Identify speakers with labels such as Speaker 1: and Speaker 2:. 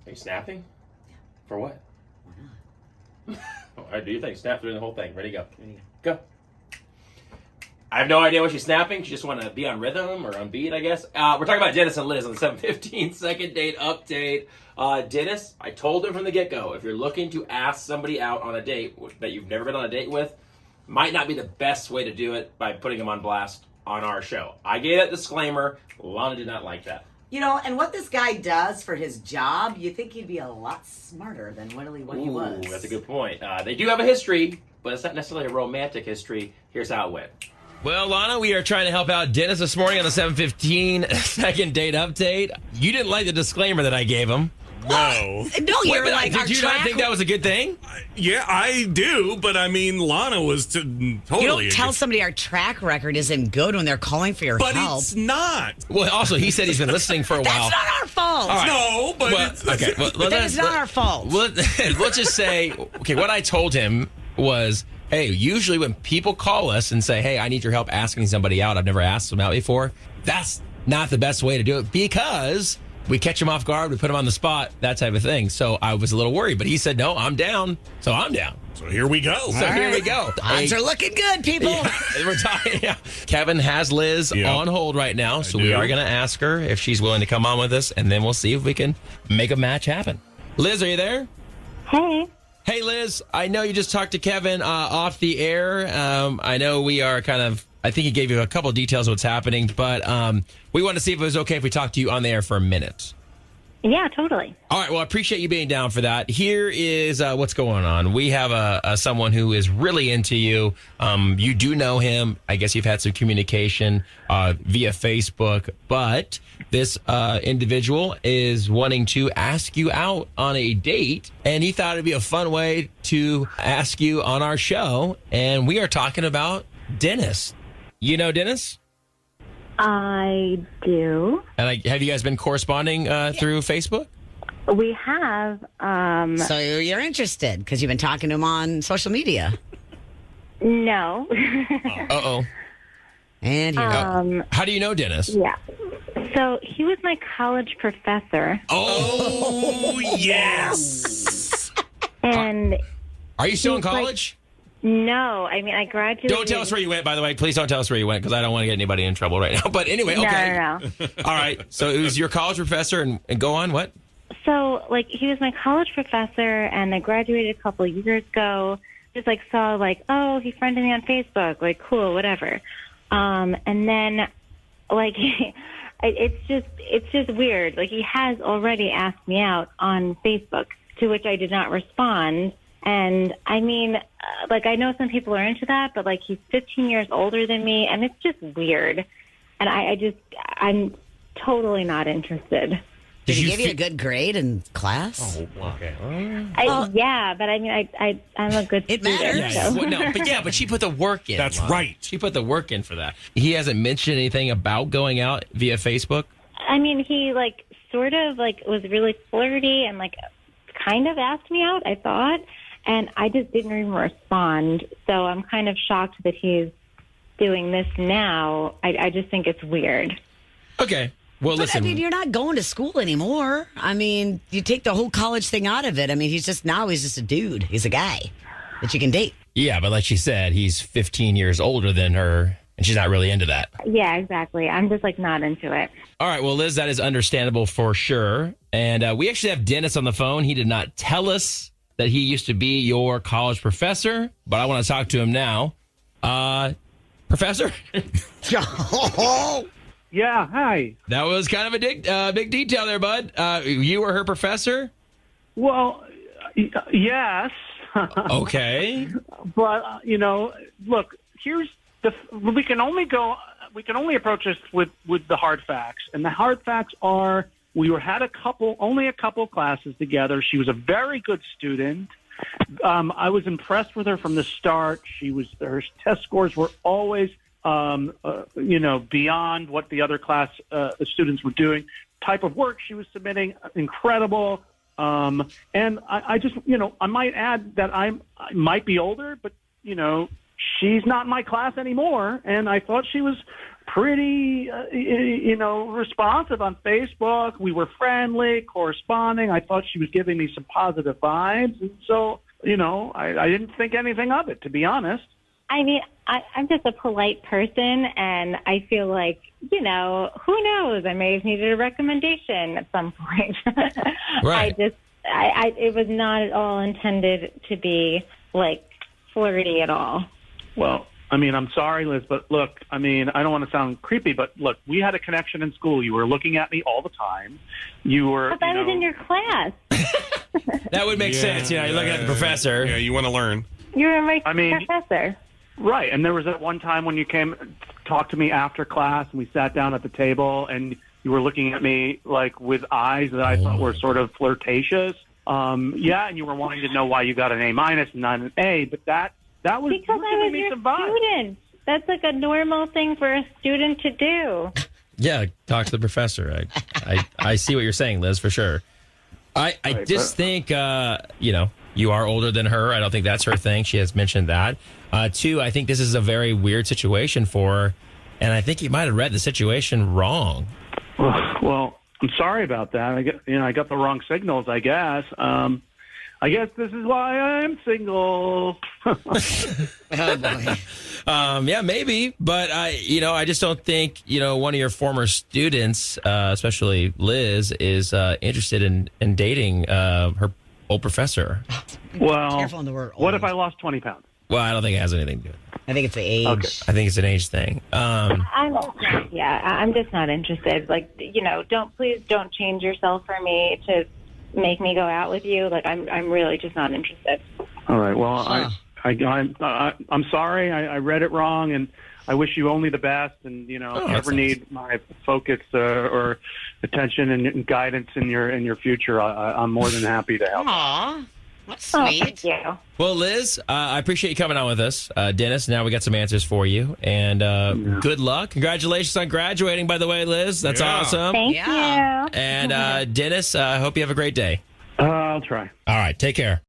Speaker 1: Are you snapping? For what?
Speaker 2: Why
Speaker 1: What do you think? Snap through the whole thing. Ready, go.
Speaker 2: not?
Speaker 1: Go. I have no idea what she's snapping. She just want to be on rhythm or on beat, I guess. We're talking about Dennis and Liz on the 7:15 second date update. Dennis, I told him from the get-go, if you're looking to ask somebody out on a date that you've never been on a date with, might not be the best way to do it by putting them on blast on our show. I gave that disclaimer. Lana did not like that.
Speaker 2: And what this guy does for his job, you think he'd be a lot smarter than what he was.
Speaker 1: That's a good point. They do have a history, but it's not necessarily a romantic history. Here's how it went. Well, Lana, we are trying to help out Dennis this morning on the 7:15 second date update. You didn't like the disclaimer that I gave him.
Speaker 3: No.
Speaker 2: No, you're like,
Speaker 1: did you not think that was a good thing?
Speaker 3: Yeah, I do, but I mean, Lana was totally.
Speaker 4: You don't tell somebody our track record isn't good when they're calling for your
Speaker 3: but
Speaker 4: help.
Speaker 3: it's not.
Speaker 1: Well, also, he said he's been listening for a while.
Speaker 4: That's not our fault.
Speaker 1: All right.
Speaker 3: No, but
Speaker 1: Well,
Speaker 3: it's
Speaker 1: okay. Well,
Speaker 4: That is not our fault.
Speaker 1: Let's just say, okay, what I told him was, hey, usually when people call us and say, hey, I need your help asking somebody out, I've never asked them out before, that's not the best way to do it because we catch them off guard, we put them on the spot, that type of thing. So I was a little worried, but he said, no, I'm down. So I'm down.
Speaker 3: So here we go.
Speaker 1: So here we go.
Speaker 4: Odds are looking good, people.
Speaker 1: Yeah, we're talking. Yeah. Kevin has Liz on hold right now, so we are going to ask her if she's willing to come on with us, and then we'll see if we can make a match happen. Liz, are you there?
Speaker 5: Hey.
Speaker 1: Hey, Liz. I know you just talked to Kevin off the air. I know we are I think he gave you a couple of details of what's happening, but we want to see if it was okay if we talked to you on the air for a minute.
Speaker 5: Yeah, totally.
Speaker 1: All right. Well, I appreciate you being down for that. Here is what's going on. We have someone who is really into you. You do know him. I guess you've had some communication via Facebook, but this individual is wanting to ask you out on a date, and he thought it'd be a fun way to ask you on our show. And we are talking about Dennis. You know Dennis?
Speaker 5: I do.
Speaker 1: And have you guys been corresponding through Facebook?
Speaker 5: We have.
Speaker 4: So you're interested because you've been talking to him on social media.
Speaker 5: No.
Speaker 1: Uh-oh.
Speaker 4: And here
Speaker 1: How do you know Dennis?
Speaker 5: Yeah. So he was my college professor.
Speaker 3: Oh, yes.
Speaker 5: And
Speaker 1: Are you still in
Speaker 5: He's like-
Speaker 1: college?
Speaker 5: no, I mean, I graduated.
Speaker 1: Don't tell us where you went, by the way. Please don't tell us where you went because I don't want to get anybody in trouble right now. But anyway, okay.
Speaker 5: No.
Speaker 1: All right. So it was your college professor, and go on. What?
Speaker 5: So, he was my college professor, and I graduated a couple of years ago. Just, saw, oh, he friended me on Facebook. Cool, whatever. And then, it's just weird. He has already asked me out on Facebook, to which I did not respond. And, I mean, I know some people are into that, but, he's 15 years older than me, and it's just weird. And I'm totally not interested.
Speaker 4: did he give you a good grade in class?
Speaker 1: Oh, okay.
Speaker 5: Yeah, but I mean, I'm a good
Speaker 4: It
Speaker 5: student.
Speaker 4: matters.
Speaker 5: So.
Speaker 1: Well, no, but she put the work in.
Speaker 3: That's
Speaker 1: Lon.
Speaker 3: right.
Speaker 1: She put the work in for that. He hasn't mentioned anything about going out via Facebook.
Speaker 5: I mean, he sort of was really flirty and kind of asked me out, I thought, and I just didn't even respond. So I'm kind of shocked that he's doing this now. I just think it's weird.
Speaker 1: Okay. Well,
Speaker 4: But,
Speaker 1: listen.
Speaker 4: I mean, you're not going to school anymore. I mean, you take the whole college thing out of it. I mean, he's just a dude. He's a guy that you can date.
Speaker 1: Yeah, but like she said, he's 15 years older than her, and she's not really into that.
Speaker 5: Yeah, exactly. I'm just not into it.
Speaker 1: All right. Well, Liz, that is understandable for sure. And we actually have Dennis on the phone. He did not tell us that he used to be your college professor, but I want to talk to him now. Professor?
Speaker 6: Yeah, hi.
Speaker 1: That was kind of a big detail there, bud. You were her professor?
Speaker 6: Well, yes.
Speaker 1: Okay.
Speaker 6: But, look, here's we can only approach this with the hard facts. And the hard facts are we had only a couple classes together. She was a very good student. I was impressed with her from the start. Her test scores were always, beyond what the other class students were doing. Type of work she was submitting, incredible. And I just, I might add that I might be older, but, she's not in my class anymore. And I thought she was pretty, responsive on Facebook. We were friendly, corresponding. I thought she was giving me some positive vibes. And so, I didn't think anything of it, to be honest.
Speaker 5: I mean, I'm just a polite person, and I feel like, who knows? I may have needed a recommendation at some point.
Speaker 1: Right.
Speaker 5: It was not at all intended to be, like, flirty at all.
Speaker 6: Well, I mean, I'm sorry, Liz, but look, I mean, I don't want to sound creepy, but look, we had a connection in school. You were looking at me all the time. You were.
Speaker 5: But I was in your class.
Speaker 1: That would make sense. You're looking at the professor.
Speaker 3: Yeah, you want to learn.
Speaker 5: You were my professor.
Speaker 6: Right. And there was that one time when you came, talked to me after class, and we sat down at the table, and you were looking at me like with eyes that I thought were sort of flirtatious. And you were wanting to know why you got an A- and not an A, but that was
Speaker 5: because I was your student. That's like a normal thing for a student to do.
Speaker 1: Yeah, talk to the professor. I see what you're saying, Liz, for sure. I just think, you are older than her. I don't think that's her thing. She has mentioned that. Two, I think this is a very weird situation for her, and I think you might have read the situation wrong.
Speaker 6: Well, I'm sorry about that. I got the wrong signals, I guess. I guess this is why I'm single.
Speaker 4: Oh, boy.
Speaker 1: Yeah, maybe, but I just don't think one of your former students, especially Liz, is interested in dating her old professor.
Speaker 6: Well,
Speaker 4: Careful on the word
Speaker 6: what
Speaker 4: old.
Speaker 6: if I lost 20 pounds?
Speaker 1: Well, I don't think it has anything to do with it.
Speaker 4: I think it's the age.
Speaker 6: Okay.
Speaker 1: I think it's an age thing.
Speaker 5: I'm just not interested. Like, please don't change yourself for me to make me go out with you. Like, I'm really just not interested.
Speaker 6: All right. Well, I'm sorry. I read it wrong, and I wish you only the best. And if you ever need my focus or attention and guidance in your future, I'm more than happy to help.
Speaker 4: Aw, that's
Speaker 5: Oh,
Speaker 4: sweet.
Speaker 5: thank you.
Speaker 1: Well, Liz, I appreciate you coming on with us. Dennis, now we got some answers for you. And good luck. Congratulations on graduating, by the way, Liz. That's
Speaker 3: Yeah.
Speaker 1: awesome.
Speaker 5: Thank
Speaker 4: Yeah.
Speaker 5: you.
Speaker 1: And Dennis, I hope you have a great day.
Speaker 6: I'll try.
Speaker 1: All right. Take care.